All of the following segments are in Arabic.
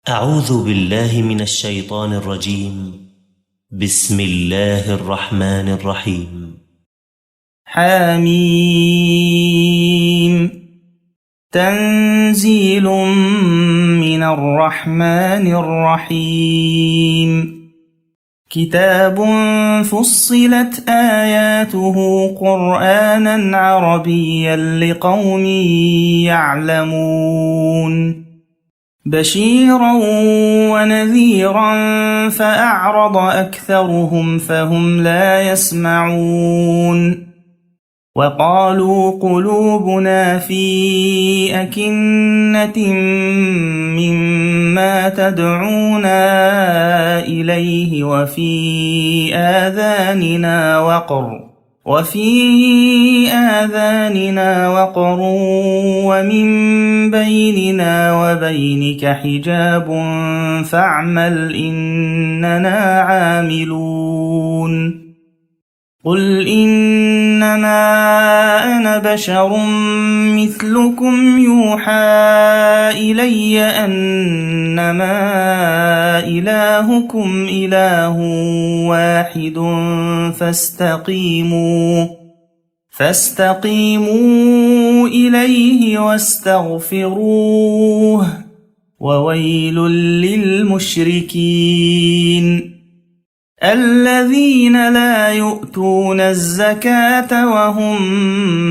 أعوذ بالله من الشيطان الرجيم. بسم الله الرحمن الرحيم. حميم. تنزيل من الرحمن الرحيم. كتاب فصلت آياته قرآنا عربيا لقوم يعلمون. بشيرا ونذيرا فأعرض أكثرهم فهم لا يسمعون. وقالوا قلوبنا في أكنة مما تدعونا إليه وفي آذاننا وقر ومن بيننا وبينك حجاب فاعمل إننا عاملون. قل إنما أنا بشر مثلكم يوحى إلي أنما إلهكم إله واحد فاستقيموا إليه واستغفروه وويل للمشركين الذين لا يؤتون الزكاة وهم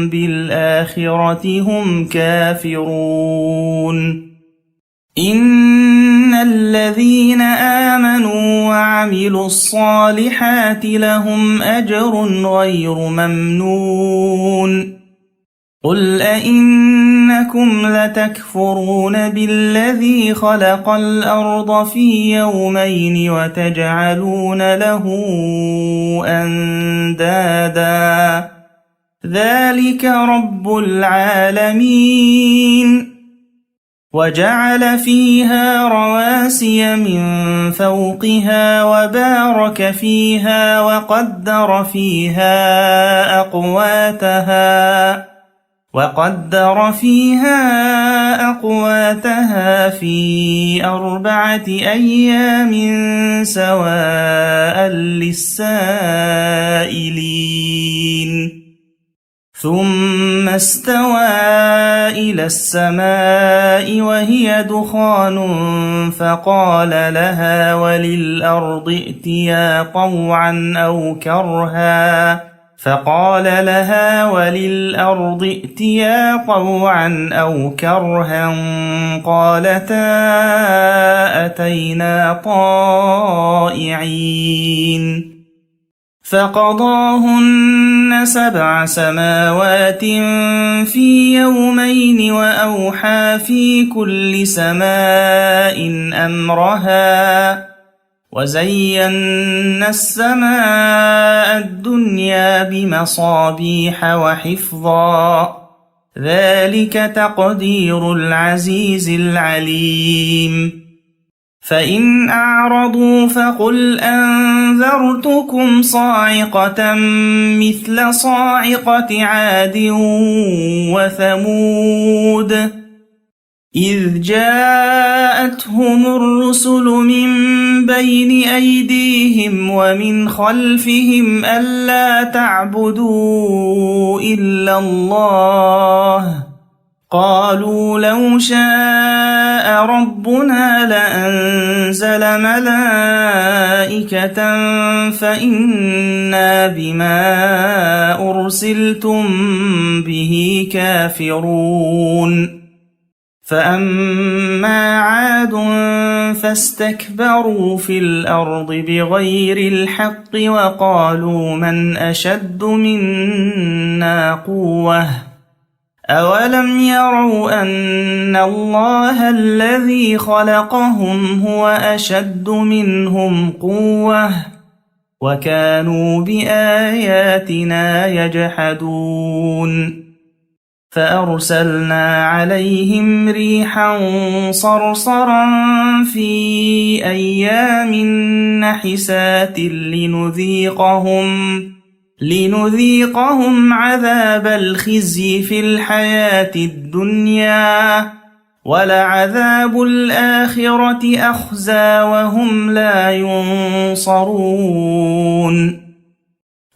بالآخرة هم كافرون. إن الذين آمنوا وعملوا الصالحات لهم أجر غير ممنون. قل أئنكم لتكفرون بالذي خلق الأرض في يومين وتجعلون له أندادا ذلك رب العالمين. وجعل فيها رواسي من فوقها وبارك فيها وقدر فيها أقواتها في 4 أيام سواء للسائلين. ثم استوى إلى السماء وهي دخان فقال لها وللأرض ائتيا طوعا أو كرها قالتا أتينا طائعين. فقضاهن 7 سماوات في يومين وأوحى في كل سماء أمرها وزينا السماء الدنيا بمصابيح وحفظا ذلك تقدير العزيز العليم. فإن أعرضوا فقل أنذرتكم صاعقة مثل صاعقة عاد وثمود إذ جاءتهم الرسل من بين أيديهم ومن خلفهم ألا تعبدوا إلا الله قالوا لو شاء ربنا لأنزل ملائكة فإنا بما أرسلتم به كافرون. فأما عاد فاستكبروا في الأرض بغير الحق وقالوا من أشد منا قوة أولم يروا أن الله الذي خلقهم هو أشد منهم قوة وكانوا بآياتنا يجحدون. فأرسلنا عليهم ريحا صرصرا في أيام نحسات لنذيقهم عذاب الخزي في الحياة الدنيا ولعذاب الآخرة أخزى وهم لا ينصرون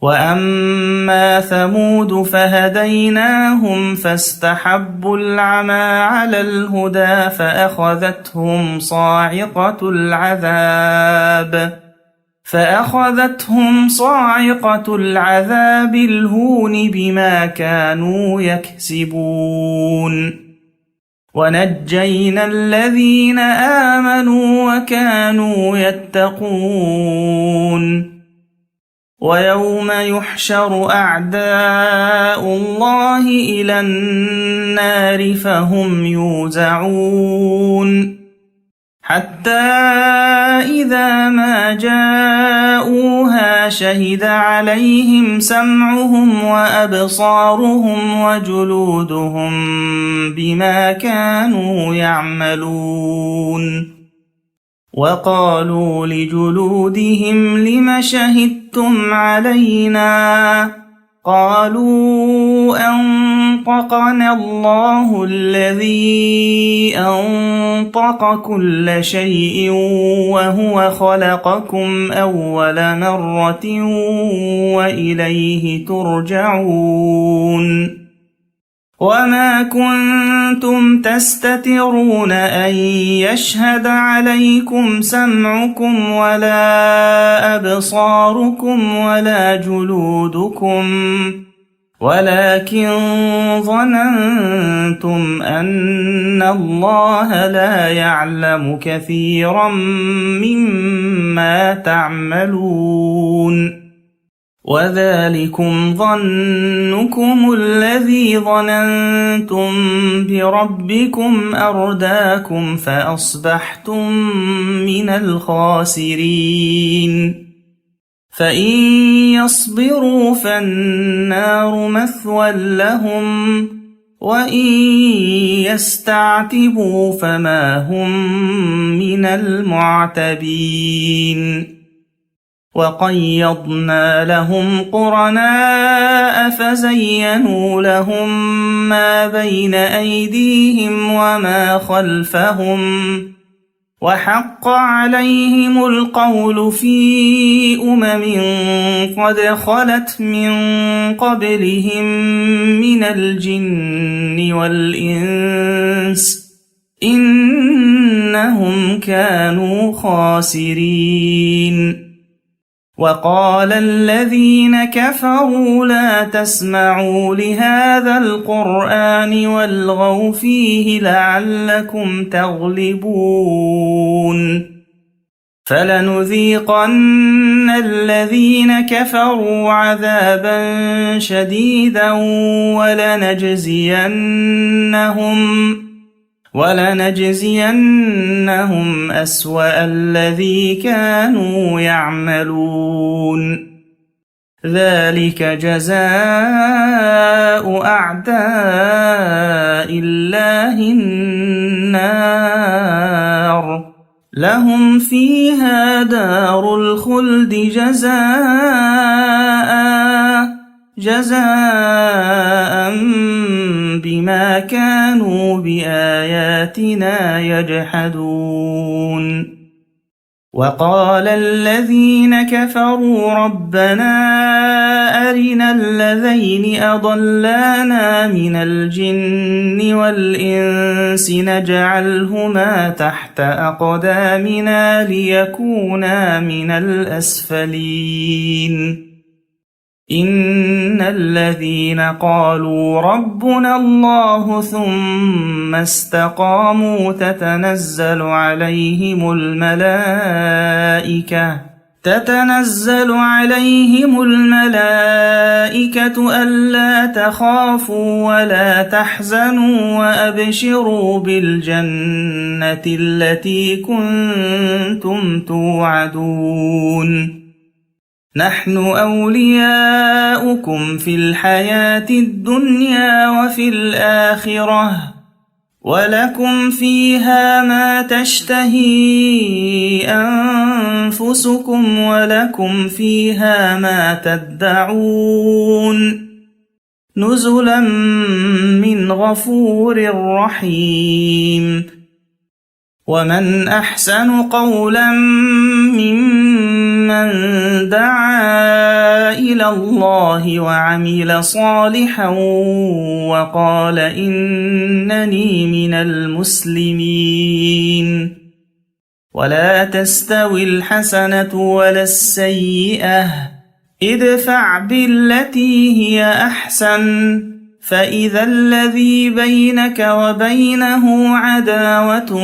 وأما ثمود فهديناهم فاستحبوا العمى على الهدى فأخذتهم صاعقة العذاب الهون بما كانوا يكسبون ونجينا الذين آمنوا وكانوا يتقون ويوم يحشر أعداء الله إلى النار فهم يوزعون حتى إذا ما جاءوها شهد عليهم سمعهم وأبصارهم وجلودهم بما كانوا يعملون وقالوا لجلودهم لم شهدتم علينا قالوا أنطقنا الله الذي أنطق كل شيء وهو خلقكم أول مرة وإليه ترجعون وما كنتم تستترون أن يشهد عليكم سمعكم ولا أبصاركم ولا جلودكم ولكن ظننتم أن الله لا يعلم كثيرا مما تعملون وذلكم ظنكم الذي ظننتم بربكم أرداكم فأصبحتم من الخاسرين فإن يصبروا فالنار مثوى لهم وإن يستعتبوا فما هم من المعتبين وقيضنا لهم قرناء فزينوا لهم ما بين أيديهم وما خلفهم وحق عليهم القول في قد خلت من قبلهم من الجن والإنس إنهم كانوا خاسرين وقال الذين كفروا لا تسمعوا لهذا القرآن والغوا فيه لعلكم تغلبون فلنذيقن الذين كفروا عذابا شديدا ولنجزينهم أسوأ الذي كانوا يعملون ذلك جزاء أعداء الله النار لهم فيها دار الخلد جزاء بما كانوا بآياتنا يجحدون وقال الذين كفروا ربنا أرنا الذين أضلانا من الجن والإنس نجعلهما تحت أقدامنا ليكونا من الأسفلين إن الذين قالوا ربنا الله ثم استقاموا تتنزل عليهم الملائكة ألا تخافوا ولا تحزنوا وأبشروا بالجنة التي كنتم توعدون نحن أولياؤكم في الحياة الدنيا وفي الآخرة ولكم فيها ما تشتهي أنفسكم ولكم فيها ما تدعون نزلا من غفور رحيم. ومن أحسن قولا ممن دعا إلى الله وعمل صالحا وقال إنني من المسلمين. ولا تستوي الحسنة ولا السيئة، ادفع بالتي هي أحسن، فإذا الذي بينك وبينه عداوة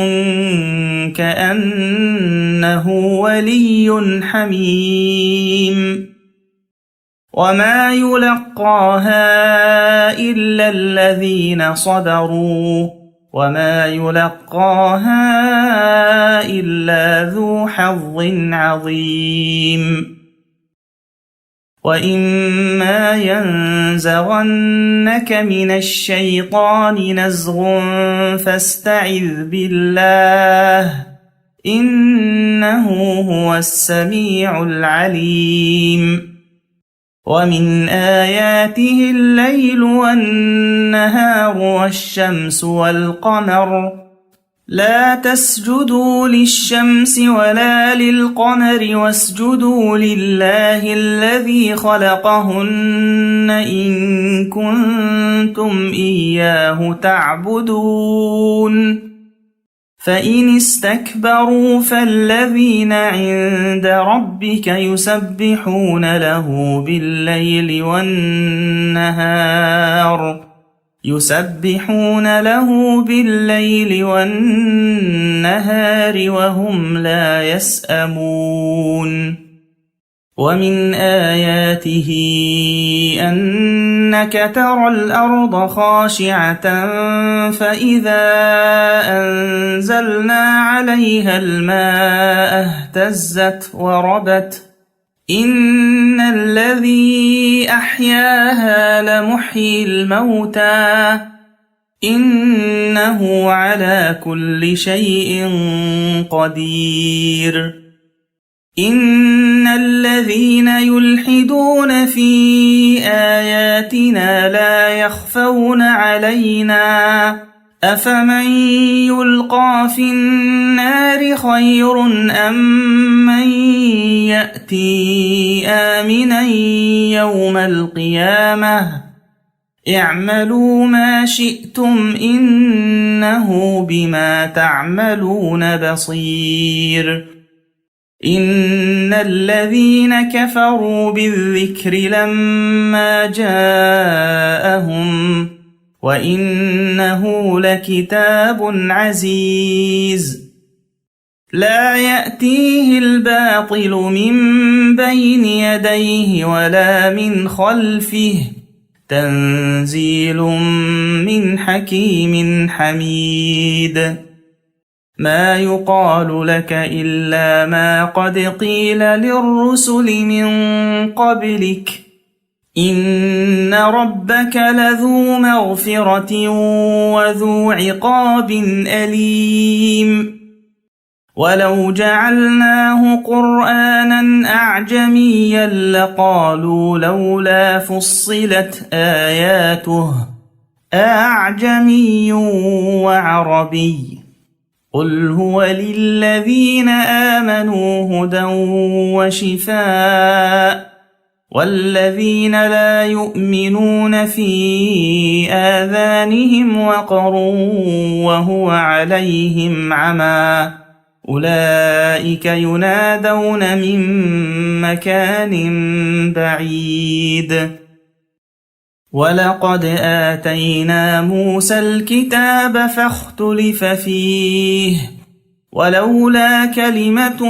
كأنه ولي حميم. وما يلقاها إلا الذين صبروا وما يلقاها إلا ذو حظ عظيم. وإما ينزغنك من الشيطان نزغ فاستعذ بالله إنه هو السميع العليم. ومن آياته الليل والنهار والشمس والقمر، لا تسجدوا للشمس ولا للقمر واسجدوا لله الذي خلقهن إن كنتم إياه تعبدون. فإن استكبروا فالذين عند ربك يسبحون له بالليل والنهار وهم لا يسأمون. ومن آياته أنك ترى الأرض خاشعة فإذا أنزلنا عليها الماء اهتزت وربت. إن الذي أحياها لمحيي الموتى إنه على كل شيء قدير. إن الذين يلحدون في آياتنا لا يخفون علينا أفمن يلقى في النار خير أم من يأتي آمنا يوم القيامة اعملوا ما شئتم إنه بما تعملون بصير. إن الذين كفروا بالذكر لما جاءهم وإنه لكتاب عزيز لا يأتيه الباطل من بين يديه ولا من خلفه تنزيل من حكيم حميد. ما يقال لك إلا ما قد قيل للرسل من قبلك إن ربك لذو مغفرة وذو عقاب أليم. ولو جعلناه قرآنا أعجميا لقالوا لولا فصلت آياته أعجمي وعربي قل هو للذين آمنوا هدى وشفاء والذين لا يؤمنون في آذانهم وقر وهو عليهم عمى أولئك ينادون من مكان بعيد. ولقد آتينا موسى الكتاب فاختلف فيه ولولا كلمة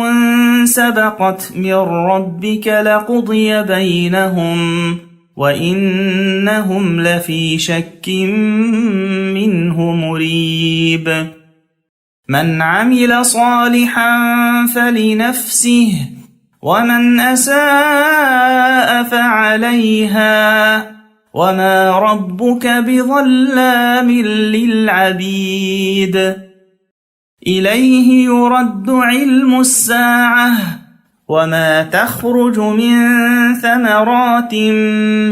سبقت من ربك لقضي بينهم وإنهم لفي شك منه مريب. من عمل صالحا فلنفسه ومن أساء فعليها وما ربك بظلام للعبيد. إليه يرد علم الساعة وما تخرج من ثمرات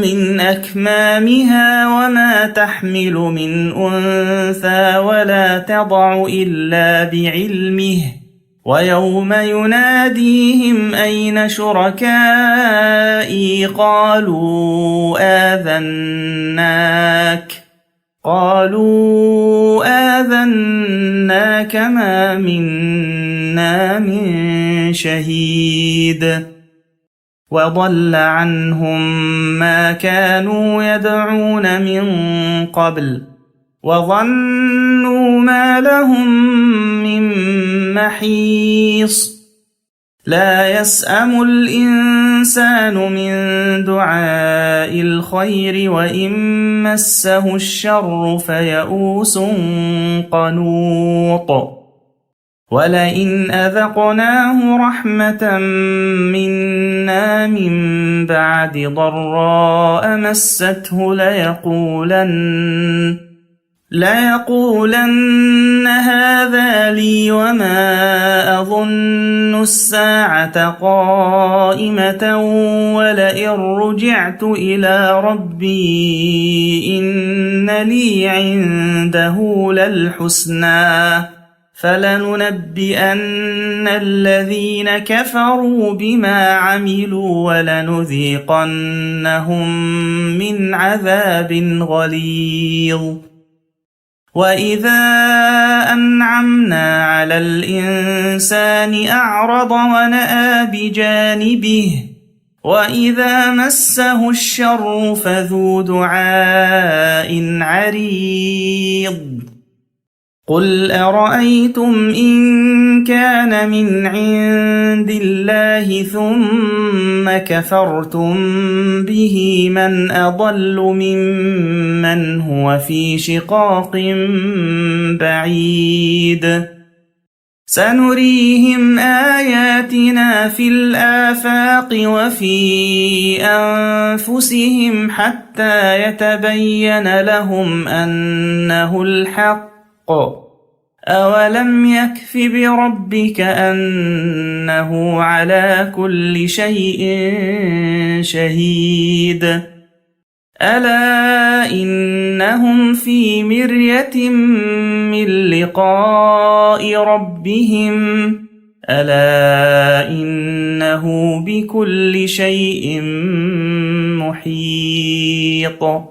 من أكمامها وما تحمل من أنثى ولا تضع إلا بعلمه ويوم يناديهم أين شركائي قالوا آذناك ما منا من شهيد وضل عنهم ما كانوا يدعون من قبل وظنوا ما لهم من محيص لا يسأم الإنسان من دعاء الخير وإن مسه الشر فيئوس قنوط ولئن أذقناه رحمة منا من بعد ضراء مسته ليقولن هذا لي وما أظن الساعة قائمة ولئن رجعت إلى ربي إن لي عنده للحسنى فلننبئن الذين كفروا بما عملوا ولنذيقنهم من عذاب غليظ وإذا أنعمنا على الإنسان أعرض ونأى بجانبه وإذا مسه الشر فذو دعاء عريض قل أرأيتم إن كان من عند الله ثم كفرتم به من أضل ممن هو في شقاق بعيد سنريهم آياتنا في الآفاق وفي أنفسهم حتى يتبين لهم أنه الحق أولم يكف بربك أنه على كل شيء شهيد ألا إنهم في مرية من لقاء ربهم ألا إنه بكل شيء محيط